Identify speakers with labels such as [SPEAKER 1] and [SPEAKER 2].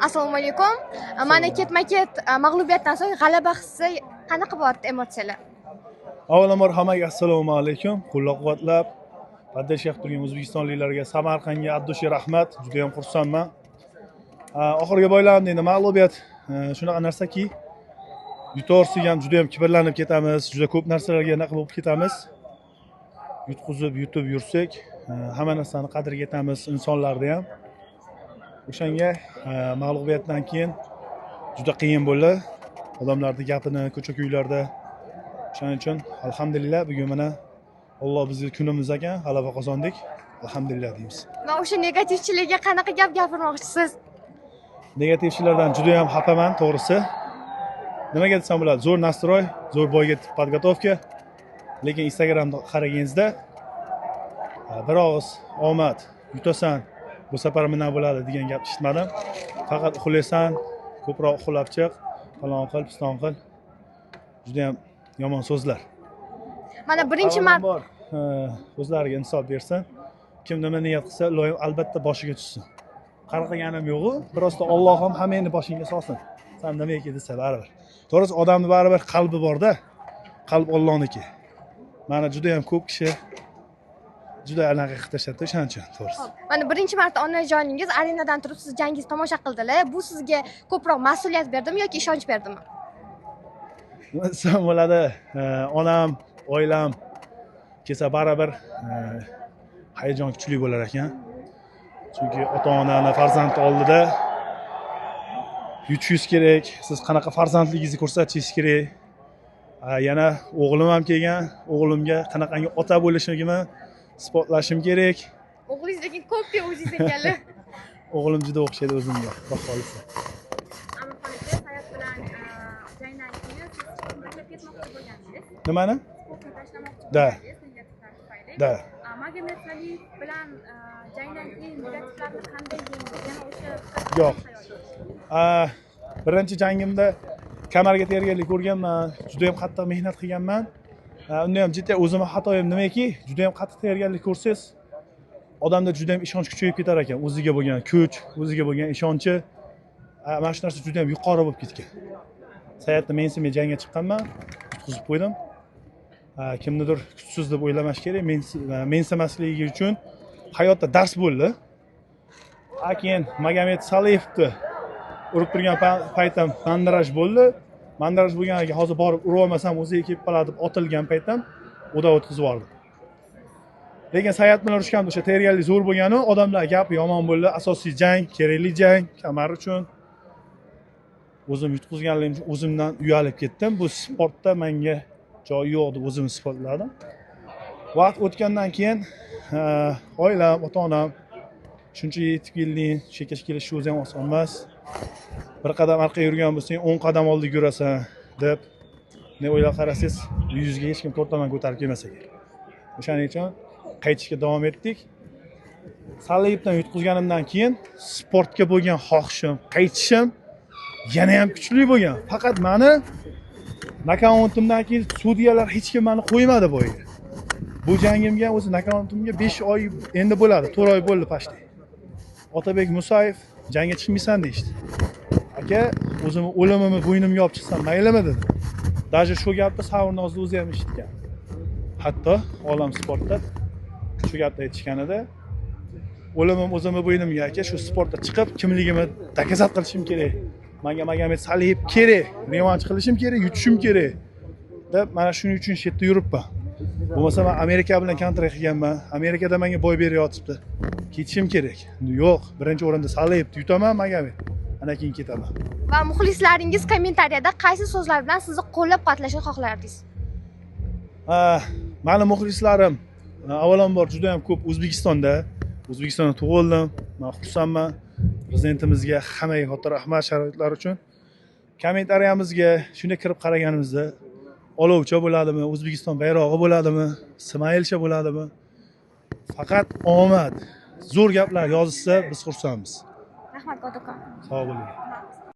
[SPEAKER 1] Assalomu alaykum. Mana ketma-ket mag'lubiyatdan so'ng g'alaba hissi qanaqa bo'lyapti emotsiyalar?
[SPEAKER 2] Avvalambor hammaga assalomu alaykum. Qo'llab-quvvatlab qatnashib turgan o'zbekistonliklarga Samarqandga addushi rahmat. Juda ham xursandman. Oxirgi bo'ylandi endi mag'lubiyat shunaqa narsaki, yutorsak ham juda ham kibrlanib ketamiz, juda ko'p narsalarga naql bo'lib ketamiz. Yutib yursak, hamma narsani qadriga yetamiz, insonlarda ham. O'shanga mag'lubiyatdan keyin juda qiyin bo'ldi. Odamlarning gapini ko'cha-ko'ylarda. Shuning uchun alhamdulillah bugun mana Alloh bizga kunimiz ekan, g'alaba qozondik. Alhamdulillah deymiz.
[SPEAKER 1] Va o'sha negativchilarga qanaqa gap gapirmoqchisiz?
[SPEAKER 2] Negativchilardan juda ham xafaman, to'g'risi. Nimaga desam bo'ladi? Zo'r nastroy, zo'r boyga podgotovka. Lekin Instagramda qaraganda bir og'iz omad, yutasan, bu safar nima bo'ladi degan gap eshitmadim. Faqat uxlaysan, ko'proq uxlab chiq, falon qil, piston qil. Juda ham yomon so'zlar.
[SPEAKER 1] Mana birinchi marta
[SPEAKER 2] o'zlariga insof bersin. Kim nima niyat qilsa, Ilohim albatta boshiga tushsin. Qarqaganim yo'q-ku, birozda Alloh ham hammani boshingga solsin. Sen nimaga desa baribir. To'g'risi odamning baribir qalbi bor-da. Qalb Allohniki. Mana juda ham ko'p kishi juda anaqa qilishadi o'shaning uchun, to'g'risi.
[SPEAKER 1] Mana birinchi marta onajoningiz arenadan turib siz jangingizni tomosha qildilar. Bu sizga ko'proq mas'uliyat berdimi yoki ishonch berdimi?
[SPEAKER 2] Nima desam bo'ladi? Onam, oilam kelsa baribir hayajon kuchli bo'lar ekan. Chunki ota-onani farzand oldida yutishingiz kerak, siz qanaqa farzandligingizni ko'rsatishingiz kerak. Yana o'g'lim ham kelgan, o'g'limga qanaqangi ota bo'lishimni isbotlashim kerak.
[SPEAKER 1] O'g'lingiz lekin ko'pga o'zingiz ekanlar.
[SPEAKER 2] O'g'lim juda o'xshaydi o'zimga, xudo xolisa.
[SPEAKER 3] Hayot bilan jangdan keyin siz sportga ketmoqchi bo'lgandingiz.
[SPEAKER 2] Nimani?
[SPEAKER 3] Sportni tashlamoqchi
[SPEAKER 2] Da.
[SPEAKER 3] bo'lgandingiz negativlar tufayli.
[SPEAKER 2] Da.
[SPEAKER 3] Magomed Saliyev bilan jangdan keyin negativlarni qanday yengdingiz? Yana o'sha
[SPEAKER 2] Yo'q. Birinchi jangimda kamarga tayyorgarlik ko'rganman, juda ham qattiq mehnat qilganman. Unda ham jiddiy o'zimning xatoyim nimaki, juda ham qattiq tayyorgarlik ko'rsangiz, odamda juda ham ishonch kuchayib ketar ekan, o'ziga bo'lgan kuch, o'ziga bo'lgan ishonchi. Mana shu narsa juda ham yuqori bo'lib ketgan. Sayatni mensimay jangga chiqqanman, yutqizib qo'ydim. Kimnidir kuchsiz deb o'ylamash kerak, mensimasligi uchun hayotda dars bo'ldi. Keyin Magomed Saliyevni urib turgan paytim mandaraj bo'ldi. Mandaraj bo'lganiga hozir borib urib olmasam o'ziga kelib qoladi deb otilgan paytim uda o'tkazib yubordim. Lekin Sayat bilan urushganda o'sha tayyorgarlik zo'r bo'lgani, odamlar gapi yomon bo'ldi. Asosiy jang, kerakli jang, kamar uchun. O'zim yutqizganligim uchun o'zimdan uyalib ketdim. Bu sportda menga joyi yo'q deb o'zimni isbotladim. Vaqt o'tgandan keyin oilam, ota-onam shuncha yetib kelding, shekash kelish o'zi ham oson emas. Bir qadam orqaga yurgan bo'lsang, 10 qadam oldiga yurasan deb ne o'ylab qarasangiz, yuzga hech kim to'rttaman ko'tarib kelmasa kerak. O'shaning uchun qaytishga davom etdik. Saliyevdan yutqizganimdan keyin sportga bo'lgan xohishim, qaytishim yana ham kuchli bo'lgan. Faqat meni nokauntimdan keyin sudyalar hech kim meni qo'ymadi bo'yiga. Bu jangimga o'zi nokauntimga 5 oy endi bo'ladi, 4 oy bo'ldi pashti. Otabek Musayev jangga chiqmaysan deydi. Aka, o'zimni o'limimni bo'ynimga olib chiqsam maylimi dedi. Даже shu gapni Savrnozning o'zi ham eshitgan. Hatto olam sportda shu gapni aytishgan edi. O'limim o'zimni bo'ynimga, aka, shu sportda chiqib kimligimni dokazat qilishim kerak. Menga Magomed Saliyev kerak, revanch qilishim kerak, yutishim kerak deb mana shuning uchun shu yerda yuribman. Bo'lmasa men Amerika bilan kontrakt qilganman. Amerikada menga boy beryapti. Ketishim kerak. Yo'q, birinchi o'rinda Saliyevni yutaman, Magomed. Ana keyin ketaman.
[SPEAKER 1] Va muxlislaringiz kommentariyada qaysi so'zlar bilan sizni qo'llab-quvvatlashni xohlardingiz?
[SPEAKER 2] Meni muxlislarim avvalambor juda ham ko'p O'zbekistonda tug'ildim. Men xursandman. Prezidentimizga hammaga katta rahmat sharoitlar uchun. Kommentariyamizga shunday kirib qaraganimizda olovcha bo'ladimi, O'zbekiston bayrog'i bo'ladimi, Ismoilcha bo'ladimi? Faqat omad, zo'r gaplar yozilsa biz xursandmiz.
[SPEAKER 1] Rahmat, Qo'dakon.
[SPEAKER 2] Sog' bo'ling.